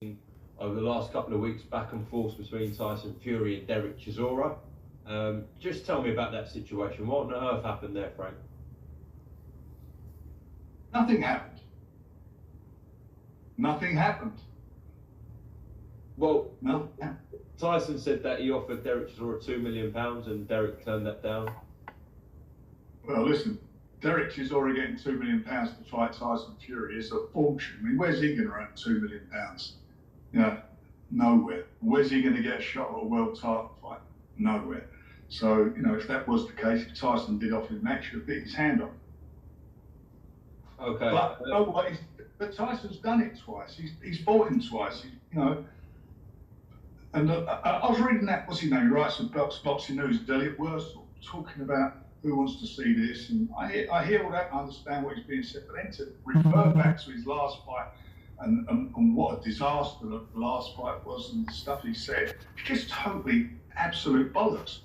over the last couple of weeks, back and forth between Tyson Fury and Derek Chisora. Just tell me about that situation. What on earth happened there, Frank? Nothing happened. Nothing happened. Well, Nothing happened. Tyson said that he offered Derek Chisora £2 million and Derek turned that down. Well, listen, Derek Chisora getting £2 million to fight Tyson Fury is a fortune. I mean, where's he going to earn £2 million? You know, nowhere. Where's he going to get a shot at a world title fight? Nowhere. So, you know, if that was the case, if Tyson did offer him that, should have bit his hand off. Okay. But you know what? But Tyson's done it twice. He's fought him twice. You know. And I was reading that. What's his name? He writes about boxing news. Elliot Wurstel talking about who wants to see this, and I hear all that. I understand what he's being said, but then to refer back to his last fight and what a disaster the last fight was and the stuff he said, it's just totally absolute bollocks.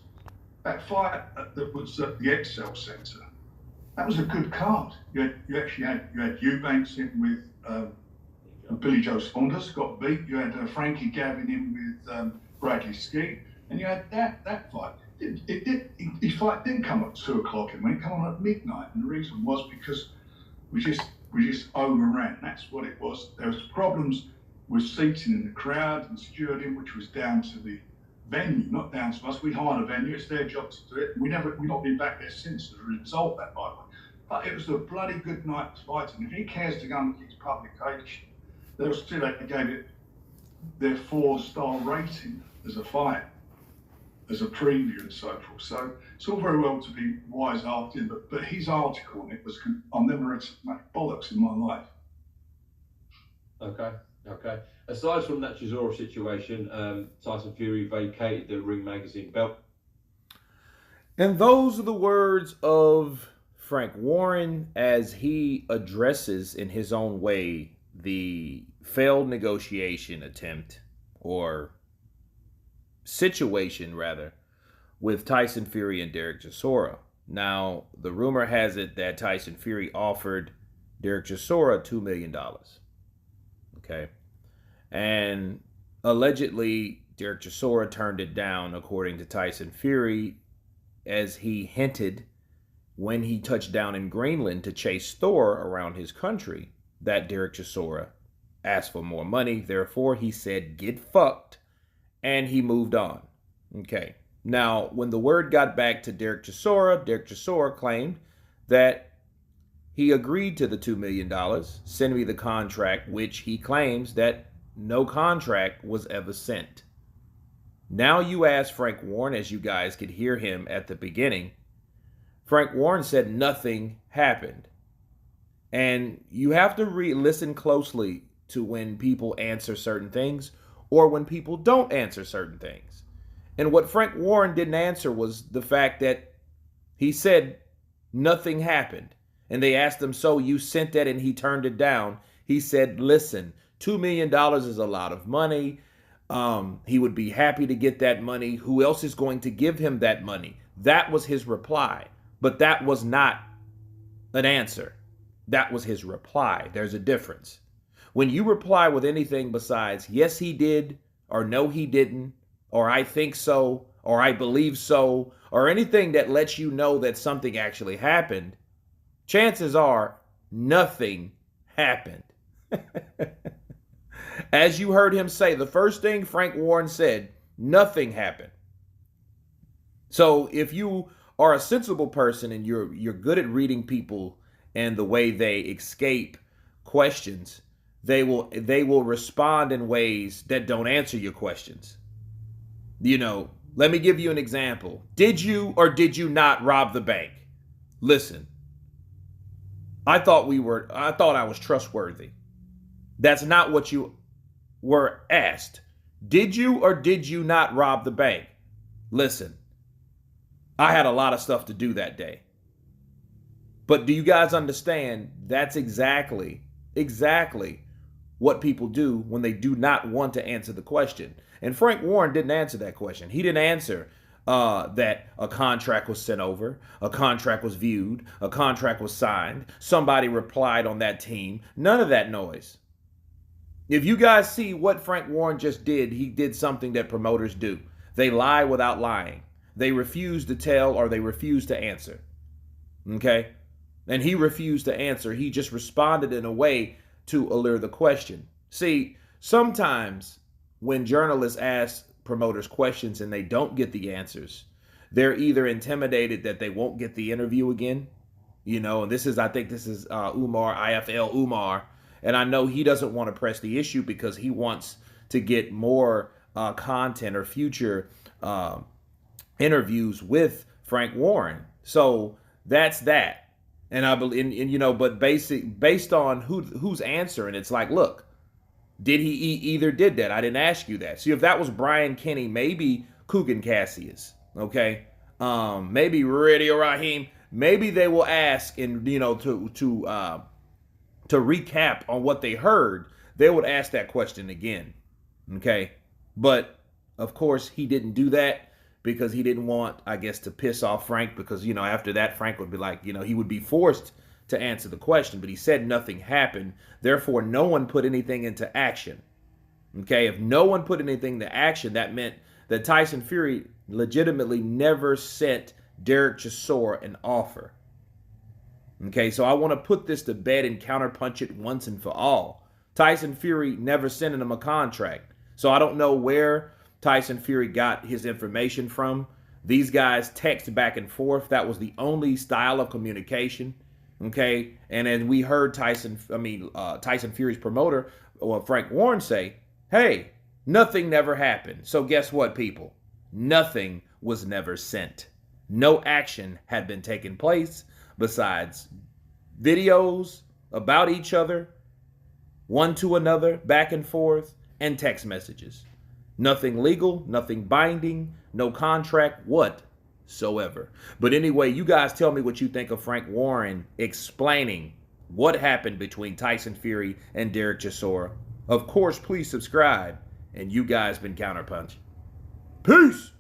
That fight that was at the Excel Centre. That was a good card. You actually had Eubanks in with Billy Joe Saunders got beat. You had Frankie Gavin in with Bradley Skeet, and you had that fight. His fight didn't come at 2 o'clock. It come on at midnight, and the reason was because we just overran. That's what it was. There was problems with seating in the crowd and stewarding, which was down to the venue, not down to us. We hired a venue, it's their job to do it. We've not been back there since as a result of that, by the way. But it was a bloody good night fighting. If he cares to go and get his publication, they'll still they gave it their 4-star rating as a fight, as a preview and so forth. So it's all very well to be wise after him, but his article on it was, I've never read so much bollocks in my life. Okay. Aside from that Chisora situation, Tyson Fury vacated the Ring Magazine belt. And those are the words of Frank Warren as he addresses in his own way the failed negotiation attempt or situation, rather, with Tyson Fury and Derek Chisora. Now, the rumor has it that Tyson Fury offered Derek Chisora $2 million. Okay. And allegedly, Derek Chisora turned it down, according to Tyson Fury, as he hinted when he touched down in Greenland to chase Thor around his country that Derek Chisora asked for more money. Therefore, he said, get fucked, and he moved on. Okay. Now, when the word got back to Derek Chisora claimed that he agreed to the $2 million, send me the contract, which he claims that no contract was ever sent. Now you ask Frank Warren, as you guys could hear him at the beginning, Frank Warren said nothing happened. And you have to listen closely to when people answer certain things or when people don't answer certain things. And what Frank Warren didn't answer was the fact that he said nothing happened. And they asked him, so you sent that and he turned it down. He said, listen, $2 million is a lot of money. He would be happy to get that money. Who else is going to give him that money? That was his reply. But that was not an answer. That was his reply. There's a difference. When you reply with anything besides, yes, he did, or no, he didn't, or I think so, or I believe so, or anything that lets you know that something actually happened, chances are nothing happened. As you heard him say, the first thing Frank Warren said, nothing happened. So if you are a sensible person and you're good at reading people and the way they escape questions, they will respond in ways that don't answer your questions. You know, let me give you an example. Did you or did you not rob the bank? Listen, I thought I was trustworthy. That's not what you were asked. Did you or did you not rob the bank? Listen, I had a lot of stuff to do that day. But do you guys understand that's exactly what people do when they do not want to answer the question? And Frank Warren didn't answer that question. He didn't answer that a contract was sent over, a contract was viewed, a contract was signed, somebody replied on that team. None of that noise. If you guys see what Frank Warren just did, he did something that promoters do. They lie without lying. They refuse to tell or they refuse to answer. Okay? And he refused to answer. He just responded in a way to allure the question. See, sometimes when journalists ask promoters questions and they don't get the answers, they're either intimidated that they won't get the interview again. You know, and I think this is Umar, IFL Umar. And I know he doesn't want to press the issue because he wants to get more content or future interviews with Frank Warren. So that's that. And I believe, you know, but based on who's answering, it's like, look, did he either did that? I didn't ask you that. See, if that was Brian Kenny, maybe Kugan Cassius, okay, maybe Radio Raheem, maybe they will ask, and you know, to recap on what they heard, they would ask that question again, okay. But of course, he didn't do that because he didn't want, I guess, to piss off Frank, because, you know, after that, Frank would be like, you know, he would be forced to answer the question, but he said nothing happened. Therefore, no one put anything into action. Okay, if no one put anything into action, that meant that Tyson Fury legitimately never sent Derek Chisora an offer. Okay, so I want to put this to bed and counterpunch it once and for all. Tyson Fury never sent him a contract. So I don't know where Tyson Fury got his information from. These guys text back and forth. That was the only style of communication. Okay, and as we heard Tyson Fury's promoter, or Frank Warren, say, hey, nothing never happened. So guess what, people? Nothing was never sent. No action had been taken place besides videos about each other, one to another, back and forth, and text messages. Nothing legal, nothing binding, no contract whatsoever. But anyway, you guys tell me what you think of Frank Warren explaining what happened between Tyson Fury and Derek Chisora. Of course, please subscribe. And you guys been Counterpunch. Peace!